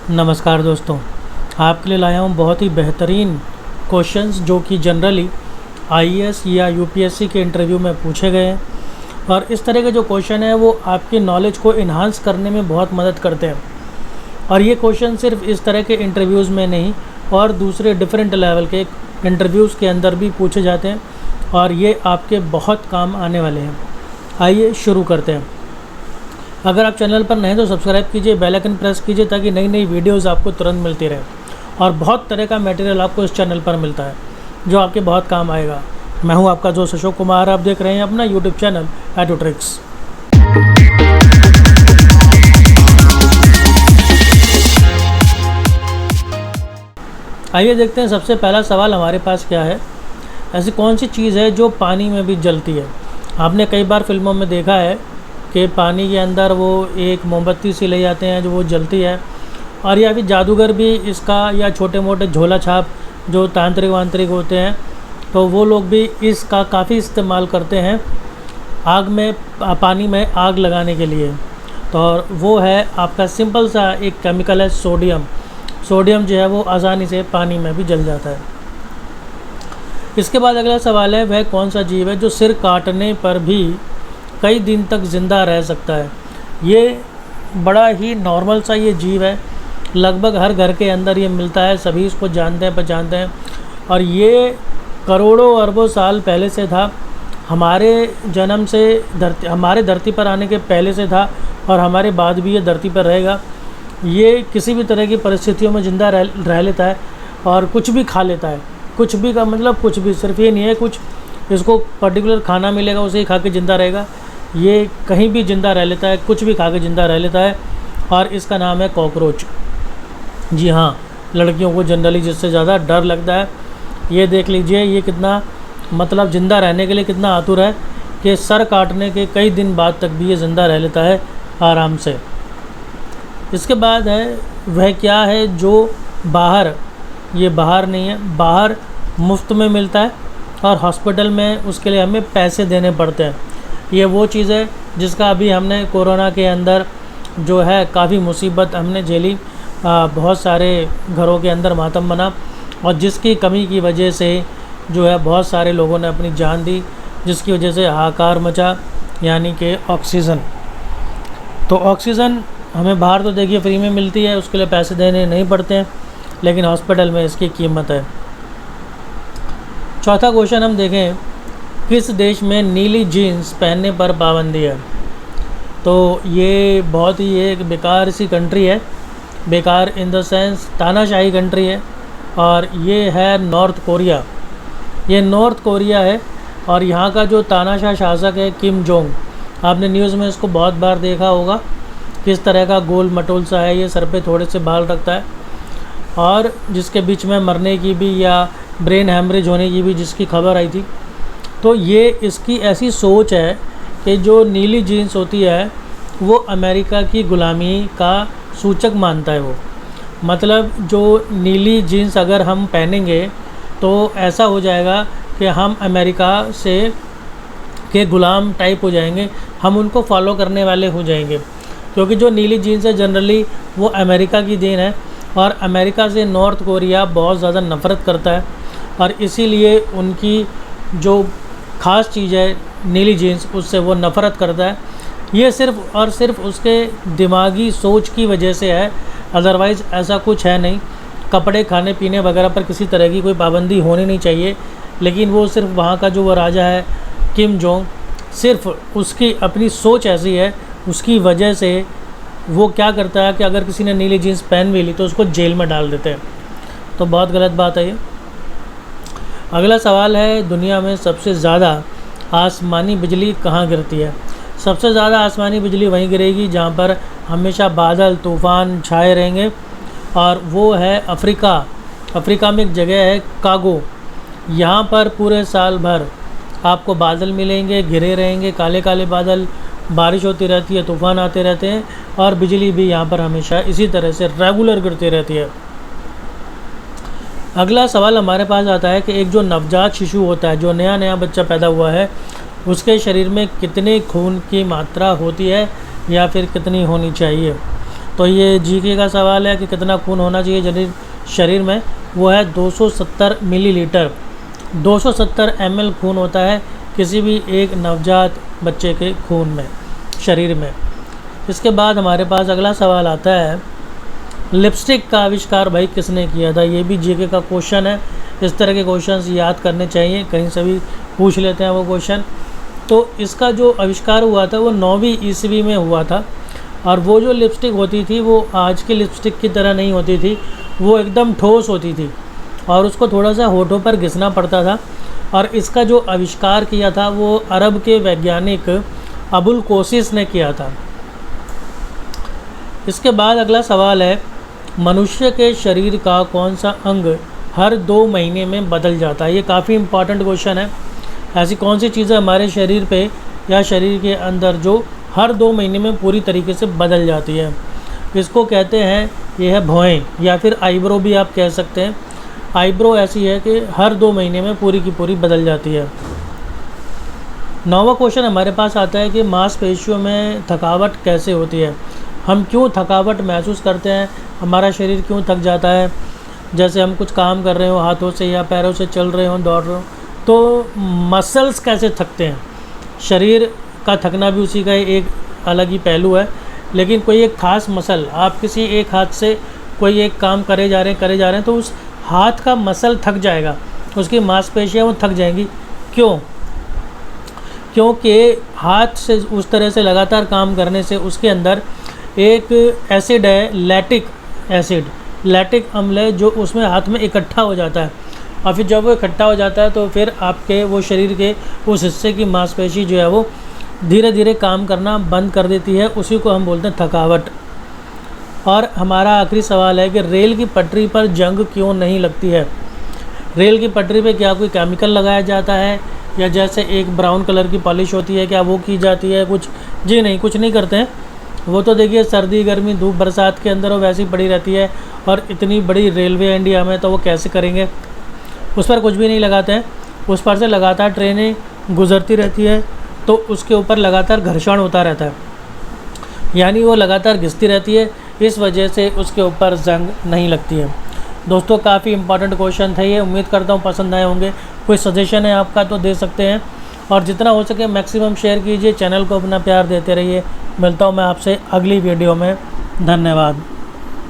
नमस्कार दोस्तों, आपके लिए लाया हूँ बहुत ही बेहतरीन क्वेश्चंस जो कि जनरली आईएएस या यूपीएससी के इंटरव्यू में पूछे गए हैं। और इस तरह के जो क्वेश्चन है वो आपकी नॉलेज को इन्हांस करने में बहुत मदद करते हैं। और ये क्वेश्चन सिर्फ इस तरह के इंटरव्यूज़ में नहीं और दूसरे डिफरेंट लेवल के इंटरव्यूज़ के अंदर भी पूछे जाते हैं और ये आपके बहुत काम आने वाले हैं। आइए शुरू करते हैं। अगर आप चैनल पर नए हैं तो सब्सक्राइब कीजिए, बेल आइकन प्रेस कीजिए ताकि नई नई वीडियोज़ आपको तुरंत मिलती रहे। और बहुत तरह का मटेरियल आपको इस चैनल पर मिलता है जो आपके बहुत काम आएगा। मैं हूं आपका दोस्त अशोक कुमार, आप देख रहे हैं अपना यूट्यूब चैनल एडुट्रिक्स। आइए देखते हैं सबसे पहला सवाल हमारे पास क्या है। ऐसी कौन सी चीज़ है जो पानी में भी जलती है। आपने कई बार फिल्मों में देखा है कि पानी के अंदर वो एक मोमबत्ती सी ले जाते हैं जो वो जलती है। और या फिर जादूगर भी इसका, या छोटे मोटे झोला छाप जो तांत्रिक वांत्रिक होते हैं तो वो लोग भी इसका काफ़ी इस्तेमाल करते हैं आग में, पानी में आग लगाने के लिए। तो वो है आपका सिंपल सा एक केमिकल है सोडियम। सोडियम जो है वो आसानी से पानी में भी जल जाता है। इसके बाद अगला सवाल है, वह कौन सा जीव है जो सिर काटने पर भी कई दिन तक ज़िंदा रह सकता है। ये बड़ा ही नॉर्मल सा ये जीव है, लगभग हर घर के अंदर ये मिलता है, सभी इसको जानते हैं पहचानते हैं। और ये करोड़ों अरबों साल पहले से था, हमारे जन्म से हमारे धरती पर आने के पहले से था और हमारे बाद भी ये धरती पर रहेगा। ये किसी भी तरह की परिस्थितियों में ज़िंदा रह लेता है और कुछ भी खा लेता है। कुछ भी का मतलब कुछ भी, सिर्फ ये नहीं है कुछ इसको पर्टिकुलर खाना मिलेगा उसे ही खा के ज़िंदा रहेगा। ये कहीं भी ज़िंदा रह लेता है, कुछ भी खा के ज़िंदा रह लेता है और इसका नाम है कॉकरोच। जी हाँ, लड़कियों को जनरली जिससे ज़्यादा डर लगता है। ये देख लीजिए ये कितना मतलब ज़िंदा रहने के लिए कितना आतुर है कि सर काटने के कई दिन बाद तक भी ये ज़िंदा रह लेता है आराम से। इसके बाद है, वह क्या है जो बाहर, ये बाहर नहीं है, बाहर मुफ्त में मिलता है और हॉस्पिटल में उसके लिए हमें पैसे देने पड़ते हैं। ये वो चीज़ है जिसका अभी हमने कोरोना के अंदर जो है काफ़ी मुसीबत हमने झेली, बहुत सारे घरों के अंदर मातम बना और जिसकी कमी की वजह से जो है बहुत सारे लोगों ने अपनी जान दी, जिसकी वजह से हाहाकार मचा, यानी कि ऑक्सीजन। तो ऑक्सीजन हमें बाहर तो देखिए फ्री में मिलती है, उसके लिए पैसे देने नहीं पड़ते हैं, लेकिन हॉस्पिटल में इसकी कीमत है। चौथा क्वेश्चन हम देखें, किस देश में नीली जीन्स पहनने पर पाबंदी है। तो ये बहुत ही एक बेकार सी कंट्री है, बेकार इन द सेंस तानाशाही कंट्री है, और ये है नॉर्थ कोरिया। ये नॉर्थ कोरिया है और यहाँ का जो तानाशाह शासक है किम जोंग, आपने न्यूज़ में इसको बहुत बार देखा होगा, किस तरह का गोल मटोल सा है, ये सर पे थोड़े से बाल रखता है और जिसके बीच में मरने की भी या ब्रेन हैमरेज होने की भी जिसकी खबर आई थी। तो ये इसकी ऐसी सोच है कि जो नीली जीन्स होती है वो अमेरिका की ग़ुलामी का सूचक मानता है वो। मतलब जो नीली जीन्स अगर हम पहनेंगे तो ऐसा हो जाएगा कि हम अमेरिका से के ग़ुलाम टाइप हो जाएंगे, हम उनको फॉलो करने वाले हो जाएंगे। क्योंकि जो नीली जीन्स है जनरली वो अमेरिका की देन है और अमेरिका से नॉर्थ कोरिया बहुत ज़्यादा नफ़रत करता है और इसीलिए उनकी जो ख़ास चीज़ है नीली जीन्स, उससे वो नफ़रत करता है। ये सिर्फ़ और सिर्फ उसके दिमागी सोच की वजह से है, अदरवाइज़ ऐसा कुछ है नहीं। कपड़े, खाने पीने वगैरह पर किसी तरह की कोई पाबंदी होनी नहीं चाहिए, लेकिन वो सिर्फ वहाँ का जो वो राजा है किम जोंग, सिर्फ उसकी अपनी सोच ऐसी है, उसकी वजह से वो क्या करता है कि अगर किसी ने नीली जीन्स पहन भी ली तो उसको जेल में डाल देते हैं। तो बहुत गलत बात है ये। अगला सवाल है, दुनिया में सबसे ज़्यादा आसमानी बिजली कहाँ गिरती है। सबसे ज़्यादा आसमानी बिजली वहीं गिरेगी जहाँ पर हमेशा बादल तूफ़ान छाए रहेंगे, और वो है अफ्रीका। अफ्रीका में एक जगह है कागो, यहाँ पर पूरे साल भर आपको बादल मिलेंगे, घिरे रहेंगे काले काले बादल, बारिश होती रहती है, तूफ़ान आते रहते हैं और बिजली भी यहाँ पर हमेशा इसी तरह से रेगुलर गिरती रहती है। अगला सवाल हमारे पास आता है कि एक जो नवजात शिशु होता है, जो नया नया बच्चा पैदा हुआ है, उसके शरीर में कितने खून की मात्रा होती है या फिर कितनी होनी चाहिए। तो ये जीके का सवाल है कि कितना खून होना चाहिए शरीर में, वो है 270 मिलीलीटर। 270 ml खून होता है किसी भी एक नवजात बच्चे के खून में, शरीर में। इसके बाद हमारे पास अगला सवाल आता है, लिपस्टिक का आविष्कार भाई किसने किया था? ये भी जीके का क्वेश्चन है। इस तरह के क्वेश्चंस याद करने चाहिए, कहीं से भी पूछ लेते हैं वो क्वेश्चन। तो इसका जो आविष्कार हुआ था वो 9वीं ईस्वी में हुआ था, और वो जो लिपस्टिक होती थी वो आज की लिपस्टिक की तरह नहीं होती थी, वो एकदम ठोस होती थी और उसको थोड़ा सा होठों पर घिसना पड़ता था। और इसका जो आविष्कार किया था वो अरब के वैज्ञानिक अबुल कोसिस ने किया था। इसके बाद अगला सवाल है, मनुष्य के शरीर का कौन सा अंग हर 2 महीने में बदल जाता है? ये काफ़ी इम्पॉर्टेंट क्वेश्चन है। ऐसी कौन सी चीज़ें हमारे शरीर पे या शरीर के अंदर जो हर 2 महीने में पूरी तरीके से बदल जाती है? इसको कहते हैं, ये है भौहें, या फिर आईब्रो भी आप कह सकते हैं। आईब्रो ऐसी है कि हर 2 महीने में पूरी की पूरी बदल जाती है। 9वां क्वेश्चन हमारे पास आता है कि मांसपेशियों में थकावट कैसे होती है? हम क्यों थकावट महसूस करते हैं? हमारा शरीर क्यों थक जाता है? जैसे हम कुछ काम कर रहे हो हाथों से या पैरों से, चल रहे हो, दौड़ रहे हो, तो मसल्स कैसे थकते हैं? शरीर का थकना भी उसी का एक अलग ही पहलू है। लेकिन कोई एक ख़ास मसल, आप किसी एक हाथ से कोई एक काम करे जा रहे हैं तो उस हाथ का मसल थक जाएगा, उसकी मांसपेशियाँ वो थक जाएंगी। क्यों? क्योंकि हाथ से उस तरह से लगातार काम करने से उसके अंदर एक एसिड है, लैक्टिक अम्ल है, जो उसमें हाथ में इकट्ठा हो जाता है। और फिर जब वो इकट्ठा हो जाता है तो फिर आपके वो शरीर के उस हिस्से की मांसपेशी जो है वो धीरे धीरे काम करना बंद कर देती है। उसी को हम बोलते हैं थकावट। और हमारा आखिरी सवाल है कि रेल की पटरी पर जंग क्यों नहीं लगती है? रेल की पटरी पे क्या कोई केमिकल लगाया जाता है, या जैसे एक ब्राउन कलर की पॉलिश होती है क्या वो की जाती है? कुछ जी नहीं, कुछ नहीं करते हैं। वो तो देखिए सर्दी गर्मी धूप बरसात के अंदर वो वैसी पड़ी रहती है, और इतनी बड़ी रेलवे इंडिया में तो वो कैसे करेंगे? उस पर कुछ भी नहीं लगाते हैं। उस पर से लगातार ट्रेनें गुजरती रहती है तो उसके ऊपर लगातार घर्षण होता रहता है, यानी वो लगातार घिसती रहती है, इस वजह से उसके ऊपर जंग नहीं लगती है। दोस्तों, काफ़ी इंपॉर्टेंट क्वेश्चन थे ये, उम्मीद करता हूँ पसंद आए होंगे। कोई सजेशन है आपका तो दे सकते हैं, और जितना हो सके मैक्सिमम शेयर कीजिए, चैनल को अपना प्यार देते रहिए। मिलता हूँ मैं आपसे अगली वीडियो में। धन्यवाद।